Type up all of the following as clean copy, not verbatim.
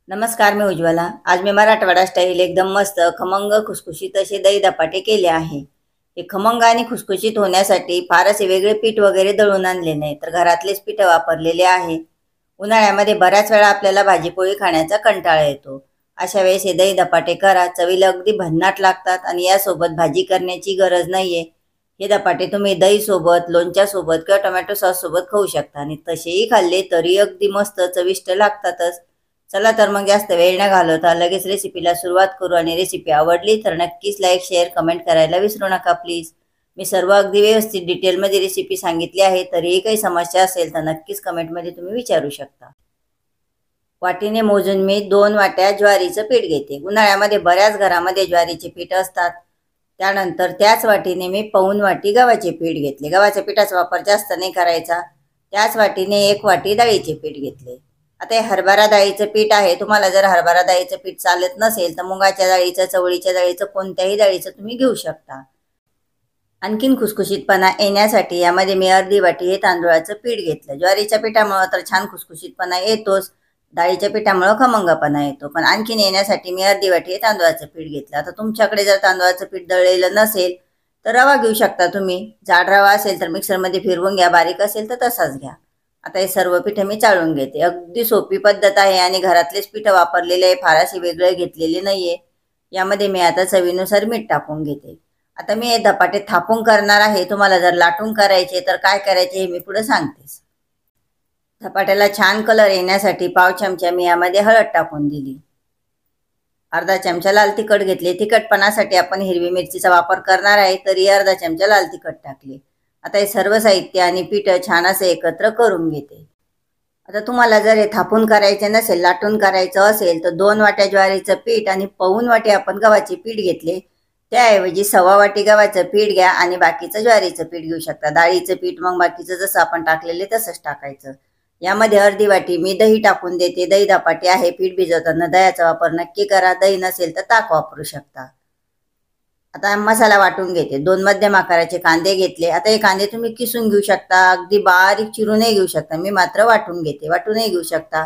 नमस्कार, मी उज्ज्वला. आज मी मराठवाडा स्टाईल एकदम मस्त खमंग खुसखुशीत असे दही धपाटे केले आहे. हे खमंग आणि खुसखुशीत होण्यासाठी फार असे वेगळे पीठ वगैरे दळून आणले नाही, तर घरातलेच पीठ वापरलेले आहे. उन्हाळ्यामध्ये बऱ्याच वेळा आपल्याला भाजीपोळी खाण्याचा कंटाळा येतो. अशा वेळेस हे दही धपाटे करा, चवीला अगदी भन्नाट लागतात आणि यासोबत भाजी करण्याची गरज नाहीये. हे धपाटे तुम्ही दही सोबत, लोणच्या सोबत किंवा टोमॅटो सॉस सोबत खाऊ शकता आणि तसेही खाल्ले तरी अगदी मस्त चविष्ट लागतातच. चला तर मग जास्त वेळ न घालवता लगेच रेसिपीला सुरुवात करू. आणि रेसिपी आवडली तर नक्कीच लाईक शेअर कमेंट करायला विसरू नका प्लीज. मी सर्व अगदी व्यवस्थित डिटेलमध्ये रेसिपी सांगितली आहे. तरीही काही समस्या असेल तर नक्कीच कमेंटमध्ये तुम्ही विचारू शकता. वाटीने मोजून मी 2 वाट्या ज्वारीचं पीठ घेते. उन्हाळ्यामध्ये बऱ्याच घरामध्ये ज्वारीचे पीठ असतात. त्यानंतर त्याच वाटीने मी पाऊण वाटी गव्हाचे पीठ घेतले. गव्हाच्या पिठाचा वापर जास्त नाही करायचा. त्याच वाटीने 1 वाटी डाळीचे पीठ घेतले. आता हे हरभरा डाळीचं पीठ आहे. तुम्हाला जर हरभरा डाळीचं पीठ चालत नसेल तर मुगाच्या डाळीचं, चवळीच्या डाळीचं, कोणत्याही डाळीचं तुम्ही घेऊ शकता. आणखीन खुसखुशीतपणा येण्यासाठी यामध्ये मी अर्धी वाटी हे तांदूळाचं पीठ घेतलं. ज्वारीच्या पिठामुळे तर छान खुसखुशीतपणा येतोच, डाळीच्या पिठामुळे खमंगपणा येतो, पण आणखीन येण्यासाठी मी अर्धी वाटी हे तांदूळाचं पीठ घेतलं. आता तुमच्याकडे जर तांदूळाचं पीठ दळलेलं नसेल तर रवा घेऊ शकता तुम्ही. जाड रवा असेल तर मिक्सरमध्ये फिरवून घ्या, बारीक असेल तर तसाच घ्या. आता हे सर्व पिठं मी चाळून घेते. अगदी सोपी पद्धत आहे आणि घरातलेच पिठं वापरलेले आहे, फार असे वेगळे घेतलेले नाहीये. यामध्ये मी आता चवीनुसार मीठ टाकून घेते. आता मी हे धपाटे थापून करणार आहे. तुम्हाला जर लाटून करायचे तर काय करायचे हे मी पुढे सांगतेस. धपाट्याला छान कलर येण्यासाठी पाव चमचा मी यामध्ये हळद टाकून दिली. अर्धा चमचा लाल तिखट घेतले. तिखटपणासाठी आपण हिरवी मिरचीचा वापर करणार आहे, तरी अर्धा चमचा लाल तिखट टाकले. आता हे सर्व साहित्य आणि पीठ छान असे एकत्र करून घेते. आता तुम्हाला जर हे थापून करायचे नसेल, लाटून करायचं असेल तर 2 वाट्या ज्वारीचं पीठ आणि पाऊण वाटी आपण गव्हाचे पीठ घेतले. त्याऐवजी 1/2 वाटी गव्हाचं पीठ घ्या आणि बाकीचं ज्वारीचं पीठ घेऊ शकता. डाळीचं पीठ मग बाकीचं जसं आपण टाकलेले तसंच टाकायचं. यामध्ये अर्धी वाटी मी दही टाकून देते. दही धपाटे आहे, पीठ भिजवताना दह्याचा वापर नक्की करा. दही नसेल तर ताक वापरू शकता. आता मसाला वाटून घेते. 2 मध्यम आकाराचे कांदे घेतले. आता हे कांदे तुम्ही किसून घेऊ शकता, अगदी बारीक चिरूनही घेऊ शकता. मी मात्र वाटून घेते, वाटूनही घेऊ शकता.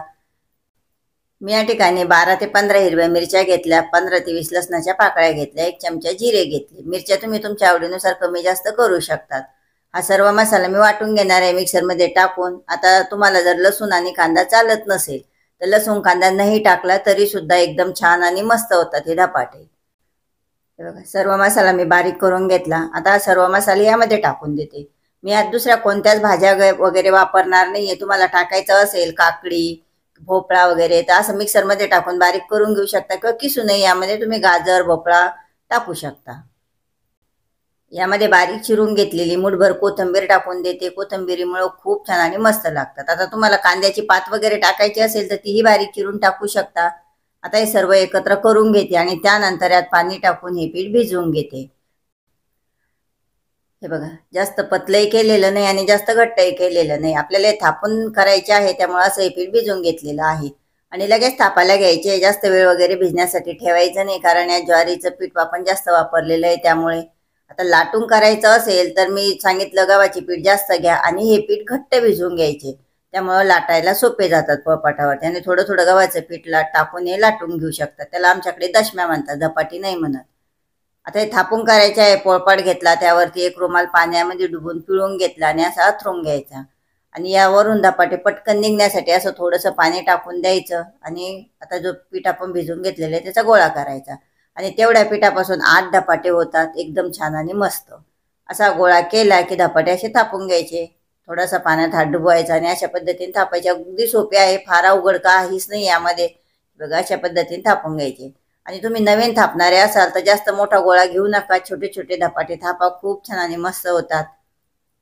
मी या ठिकाणी 12 ते 15 हिरव्या मिरच्या घेतल्या, 15 ते 20 लसणाच्या पाकळ्या घेतल्या, 1 चमचा जिरे घेतले. मिरच्या तुम्ही तुमच्या आवडीनुसार कमी जास्त करू शकतात. हा सर्व मसाला मी वाटून घेणार आहे मिक्सरमध्ये टाकून. आता तुम्हाला जर लसूण आणि कांदा चालत नसेल तर लसूण कांदा नाही टाकला तरी सुद्धा एकदम छान आणि मस्त होतात हे धपाटे. हे बघा, सर्व मसाला मी बारीक करून घेतला. आता हा सर्व मसाले यामध्ये टाकून देते. मी आज दुसऱ्या कोणत्याच भाज्या वगैरे वापरणार नाहीये. तुम्हाला टाकायचं असेल काकडी, भोपळा वगैरे तर असं मिक्सरमध्ये टाकून बारीक करून घेऊ शकता किंवा किसूनही यामध्ये तुम्ही गाजर, भोपळा टाकू शकता. यामध्ये बारीक चिरून घेतलेली मुठभर कोथिंबीर टाकून देते. कोथिंबीरीमुळे खूप छान आणि मस्त लागतात. आता तुम्हाला कांद्याची पात वगैरे टाकायची असेल तर तीही बारीक चिरून टाकू शकता. आता हे सर्व एकत्र करून घेते आणि त्यानंतर यात पाणी टाकून हे पीठ भिजवून घेते. हे बघा, जास्त पतलंही केलेलं नाही आणि जास्त घट्टही केलेलं नाही. आपल्याला थापून करायचे आहे त्यामुळे असं हे पीठ भिजवून घेतलेलं आहे आणि लगेच थापायला घ्यायचे. जास्त वेळ वगैरे भिजण्यासाठी ठेवायचं नाही, कारण या ज्वारीचं पीठ आपण जास्त वापरलेलं आहे त्यामुळे. आता लाटून करायचं असेल तर मी सांगितलं गव्हाचे पीठ जास्त घ्या आणि हे पीठ घट्ट भिजवून घ्यायचे. त्यामुळं लाटायला सोपे जातात पोळपाटावर. त्याने थोडं थोडं गव्हाचं पीठ टाकून हे लाटून घेऊ शकतात. त्याला आमच्याकडे दशम्या म्हणतात, धपाटी नाही म्हणत. आता हे थापून करायचे आहे. पोळपाट घेतला, त्यावरती एक रुमाल पाण्यामध्ये डुबून पिळून घेतला आणि असा अथरून घ्यायचा आणि यावरून धपाटे पटकन निघण्यासाठी असं थोडंसं पाणी टाकून द्यायचं. आणि आता जो पीठ आपण भिजून घेतलेला आहे त्याचा गोळा करायचा आणि तेवढ्या पिठापासून 8 धपाटे होतात, एकदम छान आणि मस्त. असा गोळा केला की धपाटे असे थापून घ्यायचे. थोडासा पाण्यात हात डुबवायचा आणि अशा पद्धतीने थापायचे. अगदी सोपे आहे, फार अवघड काहीच नाही यामध्ये. बघा, अशा पद्धतीने थापून घ्यायचे. आणि तुम्ही नवीन थापणारे असाल तर जास्त मोठा गोळा घेऊ नका, छोटे छोटे धपाटे थापा, खूप छान आणि मस्त होतात.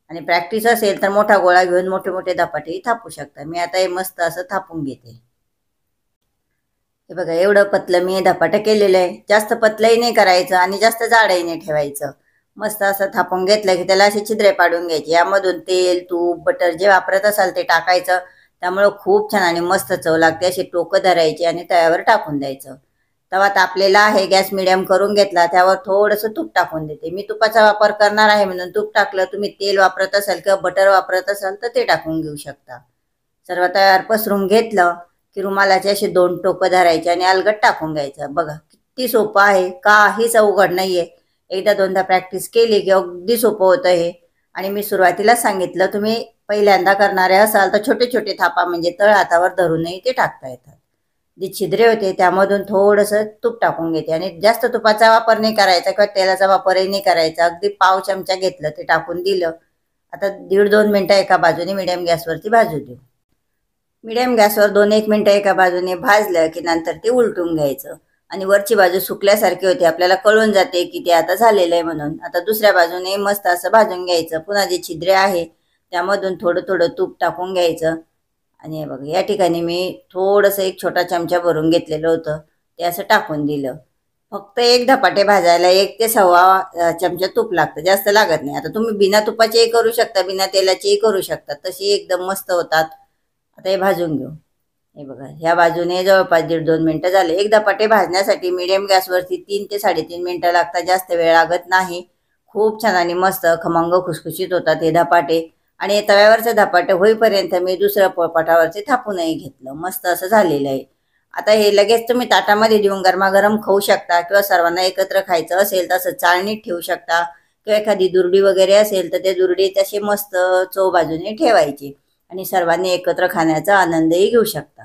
आणि प्रॅक्टिस असेल तर मोठा गोळा घेऊन मोठे मोठे धपाटेही थापू शकता. मी आता हे मस्त असं थापून घेते. हे बघा, एवढं पतलं मी हे धपाटं केलेलं आहे. जास्त पतलंही नाही करायचं आणि जास्त जाडही नाही ठेवायचं. मस्त असं थापून घेतलं की त्याला असे छिद्रे पाडून घ्यायचे. यामधून तेल, तूप, बटर जे वापरत असाल ते टाकायचं. त्यामुळं खूप छान आणि मस्त चव लागते. असे टोकं धरायचे आणि तव्यावर टाकून द्यायचं. तवा तापलेला आहे, गॅस मिडियम करून घेतला, त्यावर थोडंसं तूप टाकून देते. मी तुपाचा वापर करणार आहे म्हणून तूप टाकलं. तुम्ही तेल वापरत असाल किंवा बटर वापरत असाल तर ते टाकून घेऊ शकता. सर्व तव्यावर पसरून घेतलं की रुमालाचे असे 2 टोकं धरायचे आणि अलगद टाकून घ्यायचं. बघा किती सोपं आहे, काहीच अवघड नाहीये. एकदा दोनदा प्रॅक्टिस केली की अगदी सोपं होतं हे. आणि मी सुरुवातीला सांगितलं, तुम्ही पहिल्यांदा करणारे असाल तर छोटे छोटे थापा म्हणजे तळ हातावर धरूनही ते टाकता येतात. जी छिद्रे होते त्यामधून थोडंसं तूप टाकून घेते आणि जास्त तुपाचा वापर नाही करायचा किंवा तेलाचा वापरही नाही करायचा. अगदी पाव चमचा घेतलं ते टाकून दिलं. आता 1.5-2 मिनिटं एका बाजूने मिडियम गॅसवरती भाजू देऊ. मिडियम गॅसवर 2-1 मिनिटं एका बाजूने भाजलं की नंतर ते उलटून घ्यायचं आणि वरची बाजू सुकल्यासारखी होते, आपल्याला कळून जाते की ते आता झालेलं आहे म्हणून. आता दुसऱ्या बाजूने मस्त असं भाजून घ्यायचं. पुन्हा जे छिद्रे आहे त्यामधून थोडं थोडं तूप टाकून घ्यायचं आणि हे बघा या ठिकाणी मी थोडंसं एक छोटा चमचा भरून घेतलेलं होतं, ते असं टाकून दिलं. फक्त एक धपाटे भाजायला 1 ते सव्वा चमचा तूप लागतं, जास्त लागत नाही. आता तुम्ही बिना तुपाचेही करू शकता, बिना तेलाचेही करू शकता, तशी एकदम मस्त होतात. आता हे भाजून घेऊ. हे बघा ह्या बाजूने जवळपास 1.5-2 मिनिटं झाले. एक धपाटे भाजण्यासाठी मीडियम गॅसवरती 3 ते 3.5 मिनिटं लागतात, जास्त वेळ लागत नाही. खूप छान आणि मस्त खमंग खुसखुशीत होतात हे धपाटे. आणि तव्यावरचे धपाटे होईपर्यंत मी दुसऱ्या पोळपाटावरचे थापूनही घेतलं. मस्त असं झालेलं आहे. आता हे लगेच तुम्ही ताटामध्ये देऊन गरमागरम खाऊ शकता किंवा सर्वांना एकत्र खायचं असेल तसं चाळणीत ठेवू शकता किंवा एखादी दुर्डी वगैरे असेल तर ते दुर्डी तसे मस्त चव बाजूने ठेवायची आणि सर्वांनी एकत्र खाण्याचा आनंदही घेऊ शकता.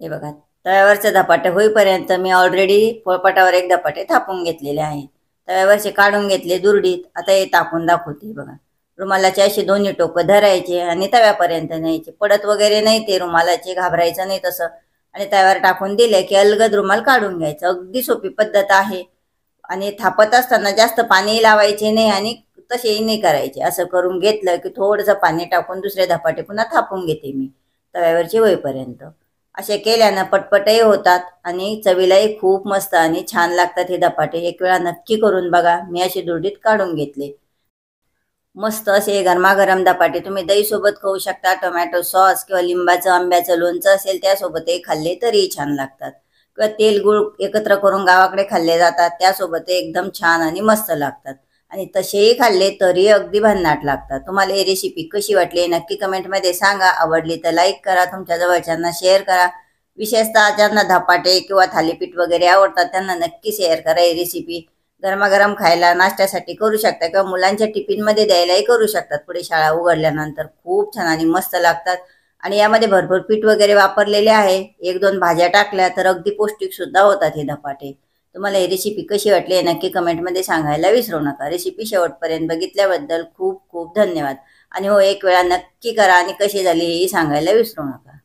हे बघा तव्यावरचे धपाटे होईपर्यंत मी ऑलरेडी पोळपाटावर एक धपाटे थापून घेतलेले आहे. तव्यावरचे काढून घेतले दुर्डीत. आता हे टाकून दाखवते. बघा रुमालाचे असे दोन्ही टोकं धरायचे आणि तव्यापर्यंत न्यायचे. पडत वगैरे नाही ते रुमालाचे, घाबरायचं नाही तसं. आणि तव्यावर टाकून दिले की अलगद रुमाल काढून घ्यायचं. अगदी सोपी पद्धत आहे. आणि थापत असताना जास्त पाणी लावायचे नाही आणि तसेही नाही करायचे. असं करून घेतलं की थोडंसं पाणी टाकून दुसरे धपाटे पुन्हा थापून घेते मी तव्यावरचे होईपर्यंत. असे केल्यानं पटपटही होतात आणि चवीलाही खूप मस्त आणि छान लागतात हे धपाटे. एक वेळा नक्की करून बघा. मी असे दुर्डीत काढून घेतले. मस्त असे गरमागरम धपाटे तुम्ही दही सोबत खाऊ शकता, टोमॅटो सॉस किंवा लिंबाचं आंब्याचं लोणचं असेल त्यासोबतही खाल्ले तरीही छान लागतात. किंवा तेल गुळ एकत्र करून गावाकडे खाल्ले जातात त्यासोबत एकदम छान आणि मस्त लागतात. आणि तसेही खाल्ले तरी अगदी भन्नाट लागतात. तुम्हाला ही रेसिपी कशी वाटली नक्की कमेंटमध्ये सांगा. आवडली तर लाईक करा, तुमच्या जवळच्यांना शेअर करा. विशेषतः ज्यांना धपाटे किंवा थालीपीठ वगैरे आवडतात त्यांना नक्की शेअर करा. ही रेसिपी गरमागरम खायला नाश्त्यासाठी करू शकता किंवा मुलांच्या टिफिनमध्ये द्यायलाही करू शकतात पुढे शाळा उघडल्यानंतर. खूप छान आणि मस्त लागतात. आणि यामध्ये भरपूर पीठ वगैरे वापरलेले आहे. 1-2 भाज्या टाकल्या तर अगदी पौष्टिक सुद्धा होतात हे धपाटे. तुम्हाला ही रेसिपी कशी वाटली हे नक्की कमेंटमध्ये सांगायला विसरू नका. रेसिपी शेवटपर्यंत बघितल्याबद्दल खूप खूप धन्यवाद. आणि हो एक वेळा नक्की करा आणि कशी झाली हेही सांगायला विसरू नका.